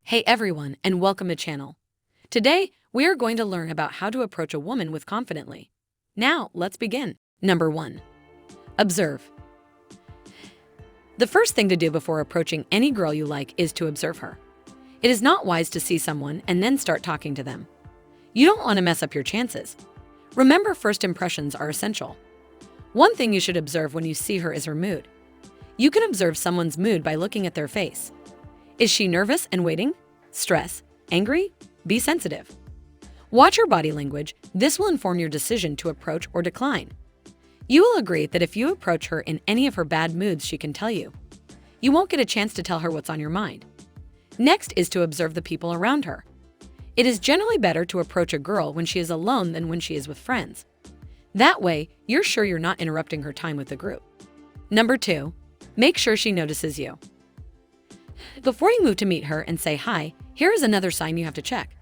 Hey everyone, and welcome to channel. Today, we are going to learn about how to approach a woman with confidently. Now, let's begin. Number 1. Observe. The first thing to do before approaching any girl you like is to observe her. It is not wise to see someone and then start talking to them. You don't want to mess up your chances. Remember, first impressions are essential. One thing you should observe when you see her is her mood. You can observe someone's mood by looking at their face. Is she nervous and waiting? Stress? Angry? Be sensitive. Watch her body language. This will inform your decision to approach or decline. You will agree that if you approach her in any of her bad moods, she can tell you. You won't get a chance to tell her what's on your mind. Next is to observe the people around her. It is generally better to approach a girl when she is alone than when she is with friends. That way, you're sure you're not interrupting her time with the group. Number 2. Make sure she notices you. Before you move to meet her and say hi, here is another sign you have to check.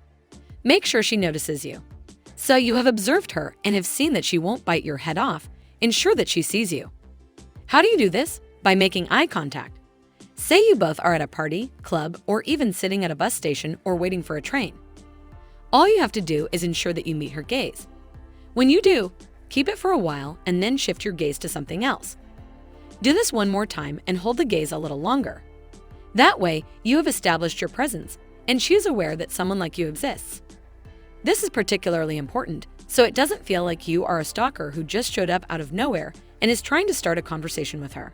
Make sure she notices you. So you have observed her and have seen that she won't bite your head off. Ensure that she sees you. How do you do this? By making eye contact. Say you both are at a party, club, or even sitting at a bus station or waiting for a train. All you have to do is ensure that you meet her gaze. When you do, keep it for a while and then shift your gaze to something else. Do this one more time and hold the gaze a little longer. That way, you have established your presence, and she is aware that someone like you exists. This is particularly important, so it doesn't feel like you are a stalker who just showed up out of nowhere and is trying to start a conversation with her.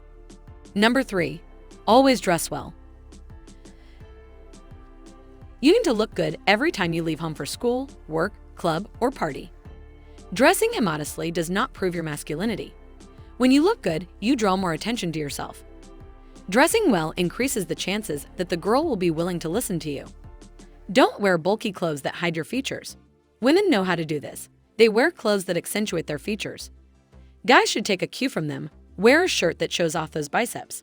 Number 3. Always dress well. You need to look good every time you leave home for school, work, club, or party. Dressing immodestly does not prove your masculinity. When you look good, you draw more attention to yourself. Dressing well increases the chances that the girl will be willing to listen to you. Don't wear bulky clothes that hide your features. Women know how to do this. They wear clothes that accentuate their features. Guys should take a cue from them. Wear a shirt that shows off those biceps.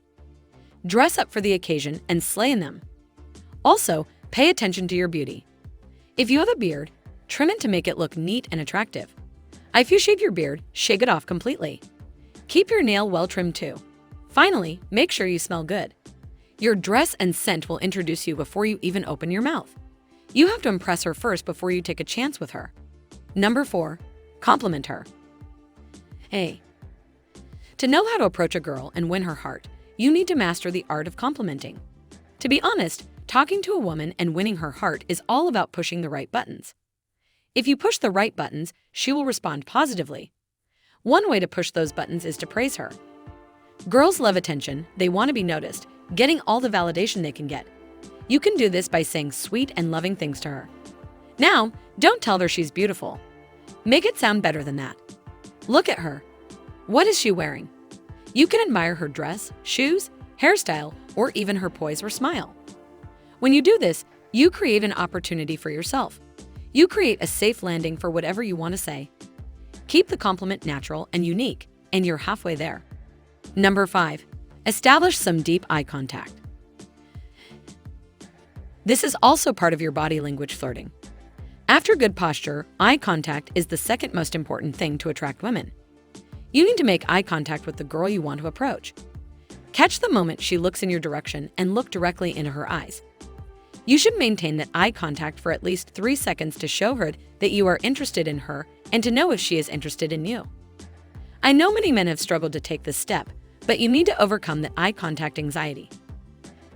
Dress up for the occasion and slay in them. Also, pay attention to your beauty. If you have a beard, trim it to make it look neat and attractive. If you shave your beard, shake it off completely. Keep your nail well trimmed too. Finally, make sure you smell good. Your dress and scent will introduce you before you even open your mouth. You have to impress her first before you take a chance with her. Number 4. Compliment her. Hey. To know how to approach a girl and win her heart, you need to master the art of complimenting. To be honest, talking to a woman and winning her heart is all about pushing the right buttons. If you push the right buttons, she will respond positively. One way to push those buttons is to praise her. Girls love attention. They want to be noticed, getting all the validation they can get. You can do this by saying sweet and loving things to her. Now, don't tell her she's beautiful. Make it sound better than that. Look at her. What is she wearing? You can admire her dress, shoes, hairstyle, or even her poise or smile. When you do this, you create an opportunity for yourself. You create a safe landing for whatever you want to say. Keep the compliment natural and unique, and you're halfway there. Number 5. Establish some deep eye contact. This is also part of your body language flirting. After good posture, eye contact is the second most important thing to attract women. You need to make eye contact with the girl you want to approach. Catch the moment she looks in your direction and look directly into her eyes. You should maintain that eye contact for at least 3 seconds to show her that you are interested in her and to know if she is interested in you. I know many men have struggled to take this step, but you need to overcome the eye contact anxiety.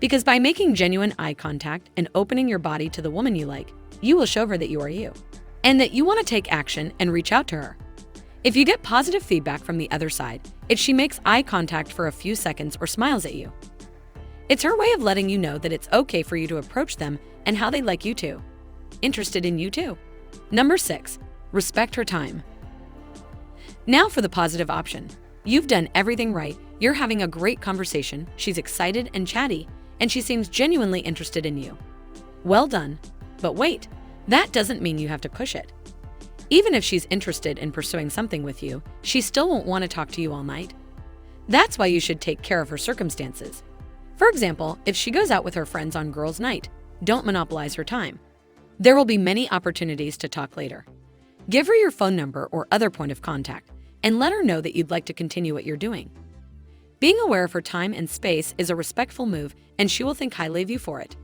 Because by making genuine eye contact and opening your body to the woman you like, you will show her that you are you, and that you want to take action and reach out to her. If you get positive feedback from the other side, if she makes eye contact for a few seconds or smiles at you, it's her way of letting you know that it's okay for you to approach them and how they like you too. Interested in you too. Number 6. Respect her time. Now for the positive option. You've done everything right. You're having a great conversation, she's excited and chatty, and she seems genuinely interested in you. Well done. But wait, that doesn't mean you have to push it. Even if she's interested in pursuing something with you, she still won't want to talk to you all night. That's why you should take care of her circumstances. For example, if she goes out with her friends on girls' night, don't monopolize her time. There will be many opportunities to talk later. Give her your phone number or other point of contact, and let her know that you'd like to continue what you're doing. Being aware of her time and space is a respectful move, and she will think highly of you for it.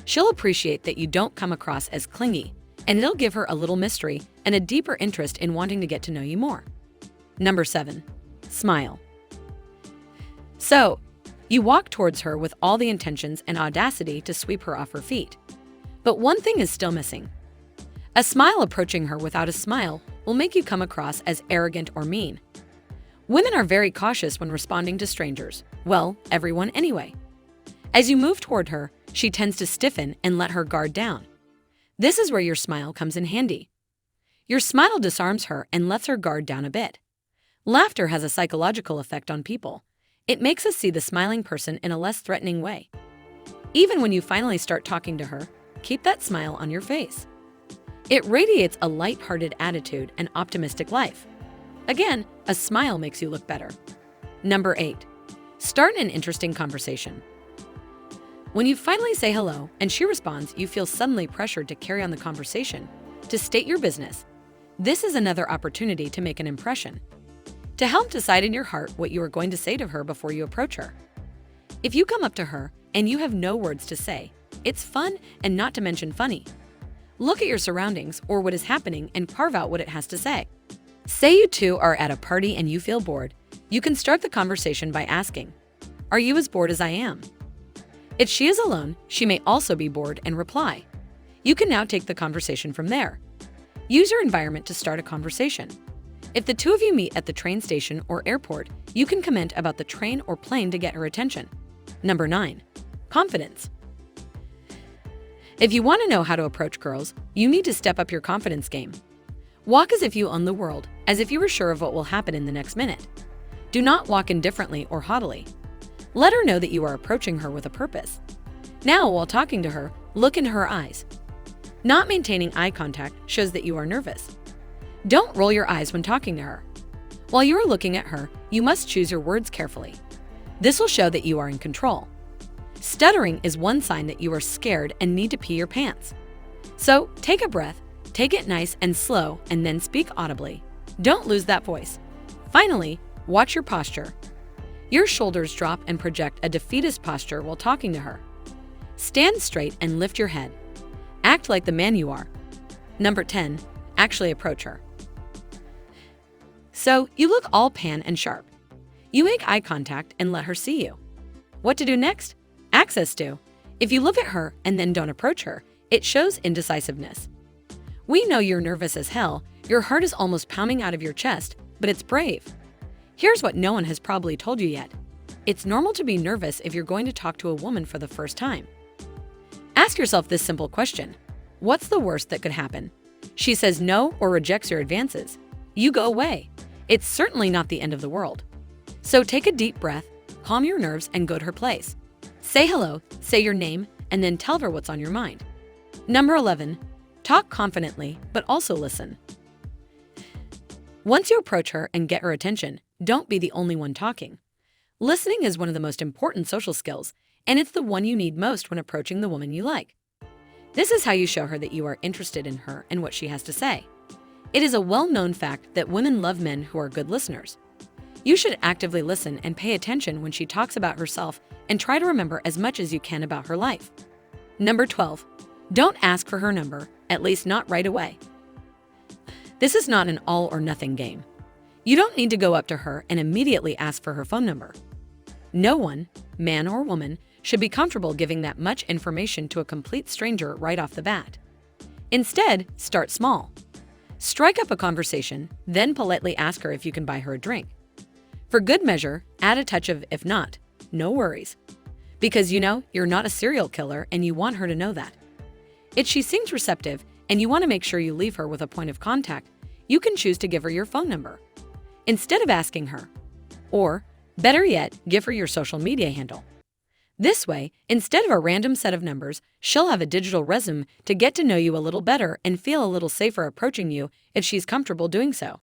She'll appreciate that you don't come across as clingy, and it'll give her a little mystery and a deeper interest in wanting to get to know you more. Number 7. Smile. So, you walk towards her with all the intentions and audacity to sweep her off her feet. But one thing is still missing. A smile. Approaching her without a smile will make you come across as arrogant or mean. Women are very cautious when responding to strangers. Well, everyone anyway. As you move toward her, she tends to stiffen and let her guard down. This is where your smile comes in handy. Your smile disarms her and lets her guard down a bit. Laughter has a psychological effect on people. It makes us see the smiling person in a less threatening way. Even when you finally start talking to her, keep that smile on your face. It radiates a light-hearted attitude and optimistic life. Again, a smile makes you look better. Number 8. Start an interesting conversation. When you finally say hello and she responds, you feel suddenly pressured to carry on the conversation, to state your business. This is another opportunity to make an impression, to help decide in your heart what you are going to say to her before you approach her. If you come up to her and you have no words to say, it's fun and not to mention funny. Look at your surroundings or what is happening and carve out what it has to say. Say you two are at a party and you feel bored. You can start the conversation by asking, "Are you as bored as I am?" If she is alone, she may also be bored and reply. You can now take the conversation from there. Use your environment to start a conversation. If the two of you meet at the train station or airport, you can comment about the train or plane to get her attention. Number 9. Confidence. If you want to know how to approach girls, you need to step up your confidence game. Walk as if you own the world, as if you were sure of what will happen in the next minute. Do not walk indifferently or haughtily. Let her know that you are approaching her with a purpose. Now, while talking to her, look into her eyes. Not maintaining eye contact shows that you are nervous. Don't roll your eyes when talking to her. While you are looking at her, you must choose your words carefully. This will show that you are in control. Stuttering is one sign that you are scared and need to pee your pants. So, take a breath, take it nice and slow, and then speak audibly. Don't lose that voice. Finally, watch your posture. Your shoulders drop and project a defeatist posture while talking to her. Stand straight and lift your head. Act like the man you are. Number 10. Actually approach her. So, you look all pan and sharp. You make eye contact and let her see you. What to do next? Access to. If you look at her and then don't approach her, it shows indecisiveness. We know you're nervous as hell, your heart is almost pounding out of your chest, but it's brave. Here's what no one has probably told you yet. It's normal to be nervous if you're going to talk to a woman for the first time. Ask yourself this simple question. What's the worst that could happen? She says no or rejects your advances. You go away. It's certainly not the end of the world. So take a deep breath, calm your nerves, and go to her place. Say hello, say your name, and then tell her what's on your mind. Number 11. Talk confidently, but also listen. Once you approach her and get her attention, don't be the only one talking. Listening is one of the most important social skills, and it's the one you need most when approaching the woman you like. This is how you show her that you are interested in her and what she has to say. It is a well-known fact that women love men who are good listeners. You should actively listen and pay attention when she talks about herself and try to remember as much as you can about her life. Number 12. Don't ask for her number, at least not right away. This is not an all-or-nothing game. You don't need to go up to her and immediately ask for her phone number. No one, man or woman, should be comfortable giving that much information to a complete stranger right off the bat. Instead, start small. Strike up a conversation, then politely ask her if you can buy her a drink. For good measure, add a touch of "if not, no worries." Because you're not a serial killer and you want her to know that. If she seems receptive and you want to make sure you leave her with a point of contact, you can choose to give her your phone number instead of asking her. Or, better yet, give her your social media handle. This way, instead of a random set of numbers, she'll have a digital resume to get to know you a little better and feel a little safer approaching you if she's comfortable doing so.